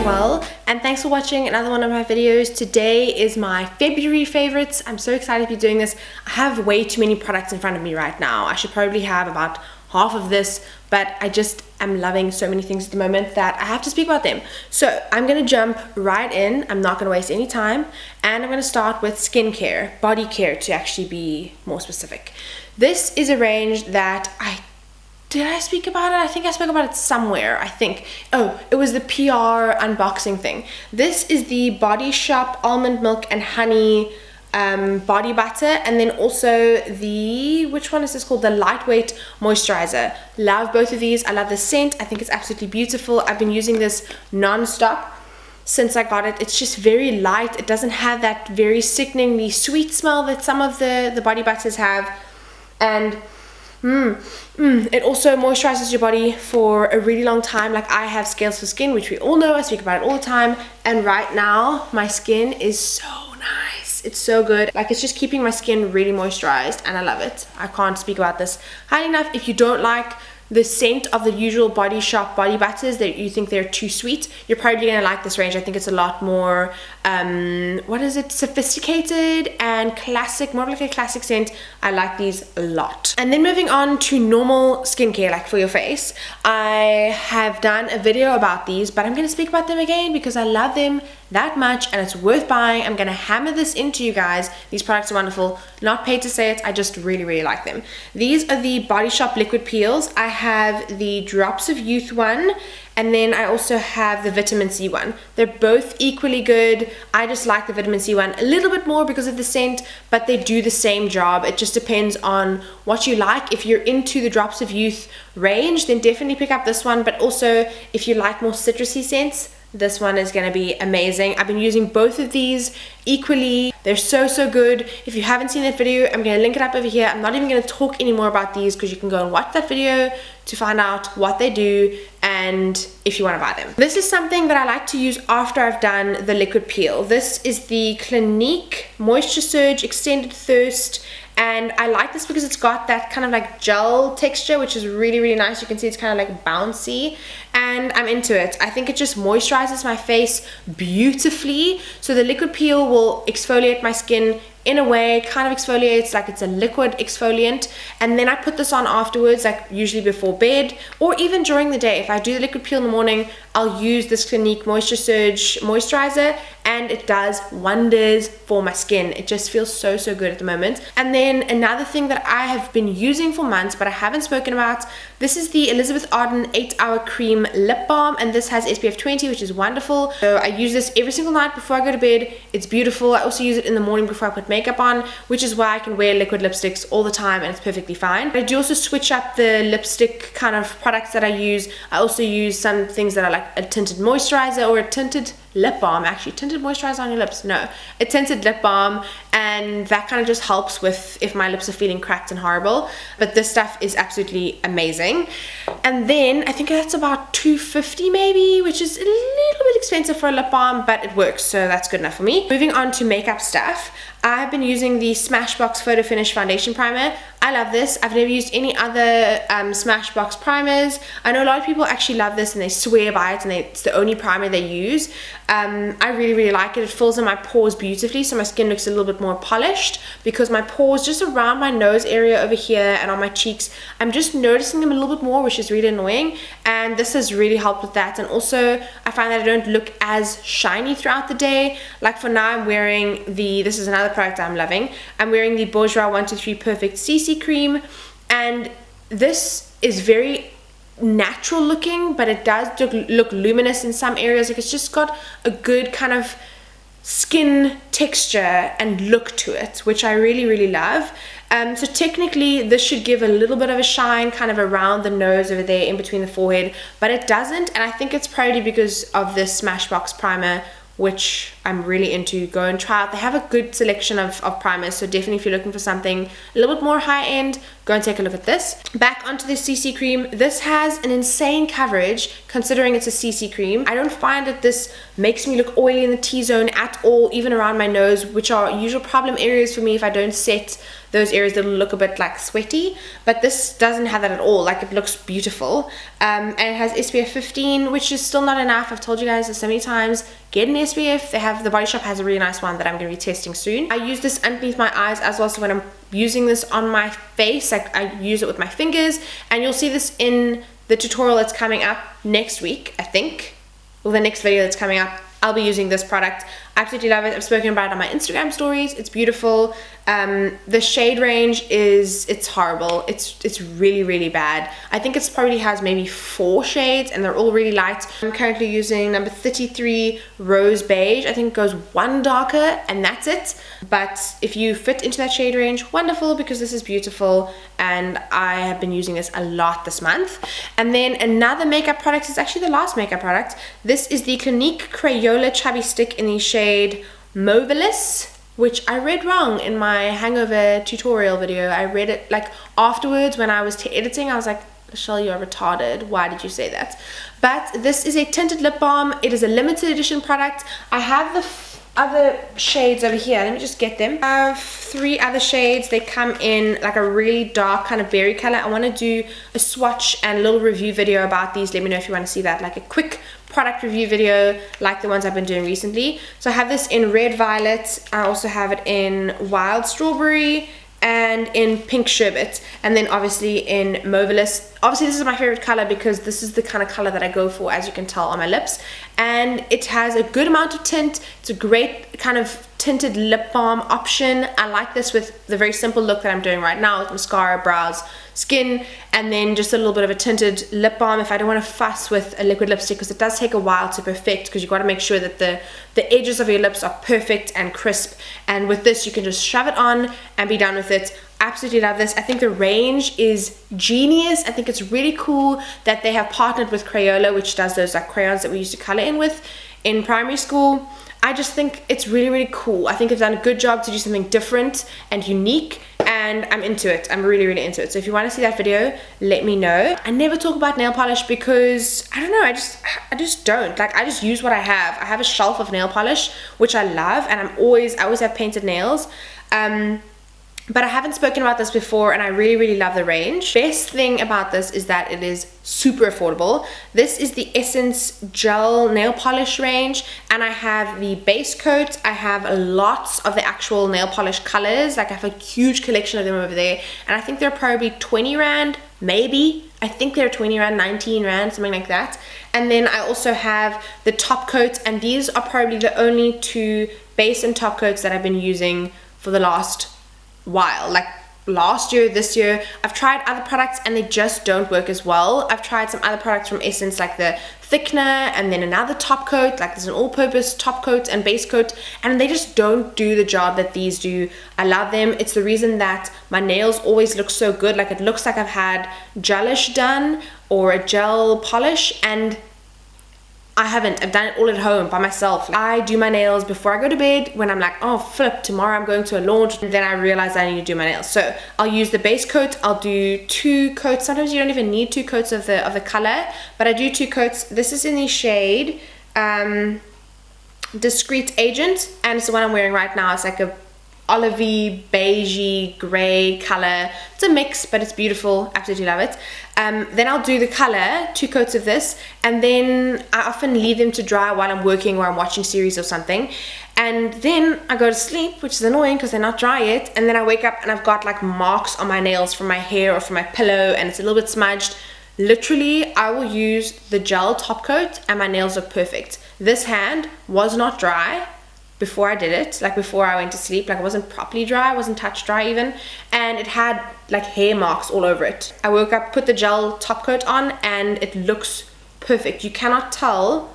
doing well, and thanks for watching another one of my videos. Today is my February favorites. I'm so excited to be doing this. I have way too many products in front of me right now. I should probably have about half of this, but I just am loving so many things at the moment that I have to speak about them. So I'm gonna jump right in. I'm not gonna waste any time, and I'm gonna start with skincare, body care to actually be more specific. This is a range that did I speak about it? I think I spoke about it somewhere, I think. Oh, it was the PR unboxing thing. This is the Body Shop Almond Milk and Honey body butter, and then also the, which one is this called? The Lightweight Moisturizer. Love both of these. I love the scent. I think it's absolutely beautiful. I've been using this non-stop since I got it. It's just very light. It doesn't have that very sickeningly sweet smell that some of the body butters have. And it also moisturizes your body for a really long time. Like, I have scales for skin, which we all know, I speak about it all the time, and right now my skin is so nice. It's so good. Like, it's just keeping my skin really moisturized, and I love it. I can't speak about this highly enough. If you don't like the scent of the usual Body Shop body butters, that you think they're too sweet, you're probably gonna like this range. I think it's a lot more sophisticated and classic, more like a classic scent. I like these a lot. And then moving on to normal skincare, like for your face, I have done a video about these, but I'm gonna speak about them again because I love them that much and it's worth buying. I'm gonna hammer this into you guys. These products are wonderful. Not paid to say it, I just really like them. These are the Body Shop liquid peels. I have the Drops of Youth one, and then I also have the Vitamin C one. They're both equally good. I just like the Vitamin C one a little bit more because of the scent, but they do the same job. It just depends on what you like. If you're into the Drops of Youth range, then definitely pick up this one, but also if you like more citrusy scents, this one is going to be amazing. I've been using both of these equally. They're so good. If you haven't seen that video, I'm going to link it up over here. I'm not even going to talk anymore about these because you can go and watch that video to find out what they do and if you want to buy them. This is something that I like to use after I've done the liquid peel. This is the Clinique Moisture Surge Extended Thirst, and I like this because it's got that kind of like gel texture, which is really nice. You can see it's kind of like bouncy, and I'm into it. I think it just moisturizes my face beautifully. So the liquid peel will exfoliate my skin in a way, kind of exfoliates like it's a liquid exfoliant, and then I put this on afterwards, like usually before bed or even during the day. If I do the liquid peel in the morning, I'll use this Clinique Moisture Surge moisturizer, and it does wonders for my skin. It just feels so good at the moment. And then another thing that I have been using for months but I haven't spoken about, this is the Elizabeth Arden 8-Hour Cream Lip Balm, and this has SPF 20, which is wonderful. So I use this every single night before I go to bed. It's beautiful. I also use it in the morning before I put makeup on, which is why I can wear liquid lipsticks all the time and it's perfectly fine. But I do also switch up the lipstick kind of products that I use. I also use some things that are like a tinted moisturizer or a tinted lip balm. Actually, tinted moisturizer on your lips, no, a tinted lip balm, and that kind of just helps with if my lips are feeling cracked and horrible. But this stuff is absolutely amazing. And then I think that's about $2.50 maybe, which is a little bit expensive for a lip balm, but it works, so that's good enough for me. Moving on to makeup stuff, I've been using the Smashbox Photo Finish Foundation Primer. I love this. I've never used any other Smashbox primers. I know a lot of people actually love this and they swear by it and it's the only primer they use. I really like it. It fills in my pores beautifully, so my skin looks a little bit more polished, because my pores just around my nose area over here and on my cheeks, I'm just noticing them a little bit more, which is really annoying, and this has really helped with that. And also I find that I don't look as shiny throughout the day. Like for now, I'm wearing this is another product I'm loving. I'm wearing the Bourjois 123 Perfect CC cream, and this is very natural looking, but it does look luminous in some areas. Like, it's just got a good kind of skin texture and look to it, which I really love. So technically this should give a little bit of a shine kind of around the nose over there in between the forehead, but it doesn't, and I think it's probably because of this Smashbox primer, which I'm really into. Go and try out. They have a good selection of primers, so definitely if you're looking for something a little bit more high end, go and take a look at this. Back onto the CC cream. This has an insane coverage considering it's a CC cream. I don't find that this makes me look oily in the T-zone at all, even around my nose, which are usual problem areas for me if I don't set those areas that look a bit like sweaty, but this doesn't have that at all. Like, it looks beautiful. And it has SPF 15, which is still not enough. I've told you guys this so many times. Get an SPF. They have, the Body Shop has a really nice one that I'm going to be testing soon. I use this underneath my eyes as well, so when I'm using this on my face, like, I use it with my fingers, and you'll see this in the tutorial that's coming up next week, I think, or the next video that's coming up. I'll be using this product. I absolutely love it. I've spoken about it on my Instagram stories. It's beautiful. The shade range is, it's horrible. It's really, really bad. I think it probably has maybe 4 shades and they're all really light. I'm currently using number 33 Rose Beige. I think it goes 1 darker and that's it. But if you fit into that shade range, wonderful, because this is beautiful and I have been using this a lot this month. And then another makeup product is actually the last makeup product. This is the Clinique Crayola Chubby Stick in the shade Mauvelous, which I read wrong in my hangover tutorial video. I read it like afterwards when I was editing. I was like, LeChelle, you are retarded. Why did you say that? But this is a tinted lip balm. It is a limited edition product. I have the other shades over here. Let me just get them. I have 3 other shades. They come in like a really dark kind of berry color. I want to do a swatch and a little review video about these. Let me know if you want to see that, like a quick product review video like the ones I've been doing recently. So I have this in Red Violet. I also have it in Wild Strawberry and in Pink Sherbet, and then obviously in Mauvelous. Obviously this is my favorite color because this is the kind of color that I go for, as you can tell on my lips, and it has a good amount of tint. It's a great kind of tinted lip balm option. I like this with the very simple look that I'm doing right now with mascara, brows, skin, and then just a little bit of a tinted lip balm if I don't want to fuss with a liquid lipstick, because it does take a while to perfect, because you've got to make sure that the edges of your lips are perfect and crisp, and with this you can just shove it on and be done with it. Absolutely love this. I think the range is genius. I think it's really cool that they have partnered with Crayola, which does those like crayons that we used to color in with in primary school. I just think it's really, really cool. I think they've done a good job to do something different and unique, and I'm into it. I'm really, really into it. So if you want to see that video, let me know. I never talk about nail polish because I don't know, I just don't. Like, I just use what I have. I have a shelf of nail polish, which I love, and I always have painted nails. But I haven't spoken about this before, and I really, really love the range. Best thing about this is that it is super affordable. This is the Essence Gel Nail Polish range, and I have the base coat. I have lots of the actual nail polish colors. Like, I have a huge collection of them over there, and I think they're probably 20 Rand, maybe. I think they're 20 Rand, 19 Rand, something like that. And then I also have the top coats, and these are probably the only 2 base and top coats that I've been using for the last while, like last year, this year. I've tried other products and they just don't work as well. I've tried some other products from Essence, like the thickener, and then another top coat, like there's an all-purpose top coat and base coat, and they just don't do the job that these do. I love them. It's the reason that my nails always look so good. Like, it looks like I've had gelish done or a gel polish, and I haven't. I've done it all at home by myself. I do my nails before I go to bed when I'm like, oh flip, tomorrow I'm going to a launch, and then I realize I need to do my nails. So I'll use the base coat. I'll do 2 coats. Sometimes you don't even need 2 coats of the color, but I do 2 coats. This is in the shade Discreet Agent, and it's the one I'm wearing right now. It's like a olivey, beigey, grey color. It's a mix, but it's beautiful. Absolutely love it. Then I'll do the color, 2 coats of this, and then I often leave them to dry while I'm working or I'm watching series or something, and then I go to sleep, which is annoying because they're not dry yet, and then I wake up and I've got like marks on my nails from my hair or from my pillow, and it's a little bit smudged. Literally, I will use the gel top coat and my nails look perfect. This hand was not dry before I did it, like before I went to sleep. Like, it wasn't properly dry, it wasn't touch dry even, and it had like hair marks all over it. I woke up, put the gel top coat on, and it looks perfect. You cannot tell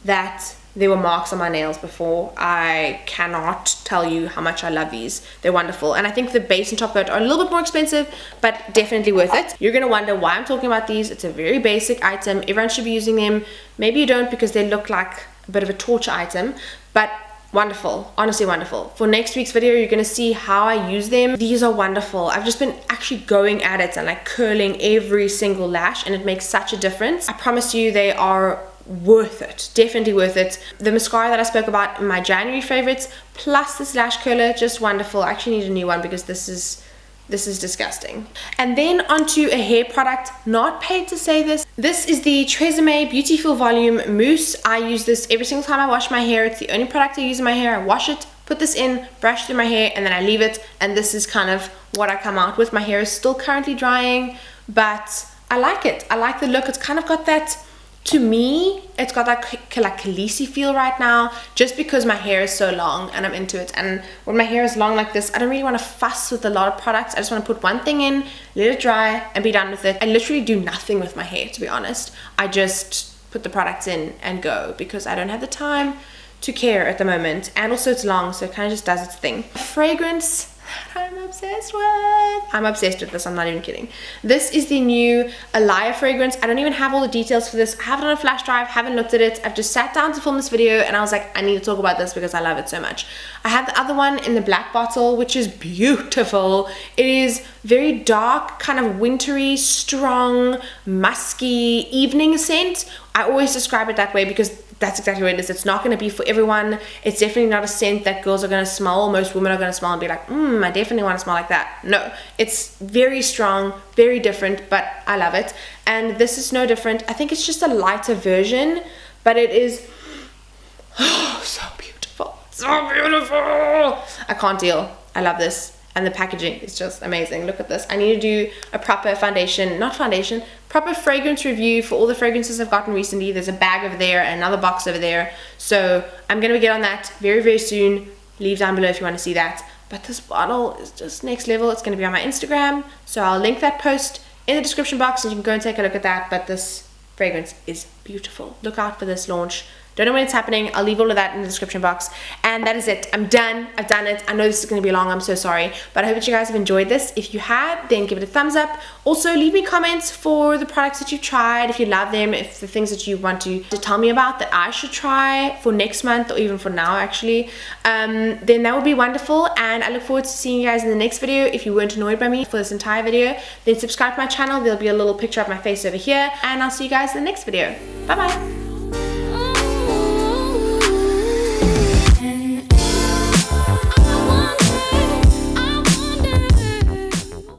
that there were marks on my nails before. I cannot tell you how much I love these. They're wonderful, and I think the base and top coat are a little bit more expensive, but definitely worth it. You're gonna wonder why I'm talking about these. It's a very basic item. Everyone should be using them. Maybe you don't, because they look like a bit of a torture item, but wonderful, honestly wonderful. For next week's video, you're gonna see how I use them. These are wonderful. I've just been actually going at it and like curling every single lash, and it makes such a difference. I promise you, they are worth it. Definitely worth it. The mascara that I spoke about in my January favorites, plus this lash curler, just wonderful. I actually need a new one because this is This is disgusting. And then onto a hair product, not paid to say this. This is the Tresemme Beautiful Volume Mousse. I use this every single time I wash my hair. It's the only product I use in my hair. I wash it, put this in, brush through my hair, and then I leave it. And this is kind of what I come out with. My hair is still currently drying, but I like it. I like the look. It's kind of got that, to me, it's got that like Khaleesi feel right now, just because my hair is so long and I'm into it. And when my hair is long like this, I don't really want to fuss with a lot of products. I just want to put one thing in, let it dry, and be done with it. I literally do nothing with my hair, to be honest. I just put the products in and go, because I don't have the time to care at the moment. And also it's long, so it kind of just does its thing. Fragrance I'm obsessed with. I'm obsessed with this, I'm not even kidding. This is the new Alaïa fragrance. I don't even have all the details for this. I have it on a flash drive, haven't looked at it. I've just sat down to film this video and I was like, I need to talk about this because I love it so much. I have the other one in the black bottle, which is beautiful. It is very dark, kind of wintry, strong, musky evening scent. I always describe it that way because that's exactly what it is. It's not going to be for everyone. It's definitely not a scent that girls are going to smell. Most women are going to smell and be like, I definitely want to smell like that. No, it's very strong, very different, but I love it. And this is no different. I think it's just a lighter version, but it is so beautiful. So beautiful. I can't deal. I love this. And the packaging is just amazing. Look at this. I need to do a proper proper fragrance review for all the fragrances I've gotten recently. There's a bag over there and another box over there. So I'm going to get on that very, very soon. Leave down below if you want to see that. But this bottle is just next level. It's going to be on my Instagram. So I'll link that post in the description box and you can go and take a look at that. But this fragrance is beautiful. Look out for this launch. Don't know when it's happening. I'll leave all of that in the description box. And that is it. I'm done. I've done it. I know this is going to be long. I'm so sorry. But I hope that you guys have enjoyed this. If you had, then give it a thumbs up. Also, leave me comments for the products that you've tried. If you love them, if the things that you want to tell me about that I should try for next month or even for now, actually, then that would be wonderful. And I look forward to seeing you guys in the next video. If you weren't annoyed by me for this entire video, then subscribe to my channel. There'll be a little picture of my face over here. And I'll see you guys in the next video. Bye-bye.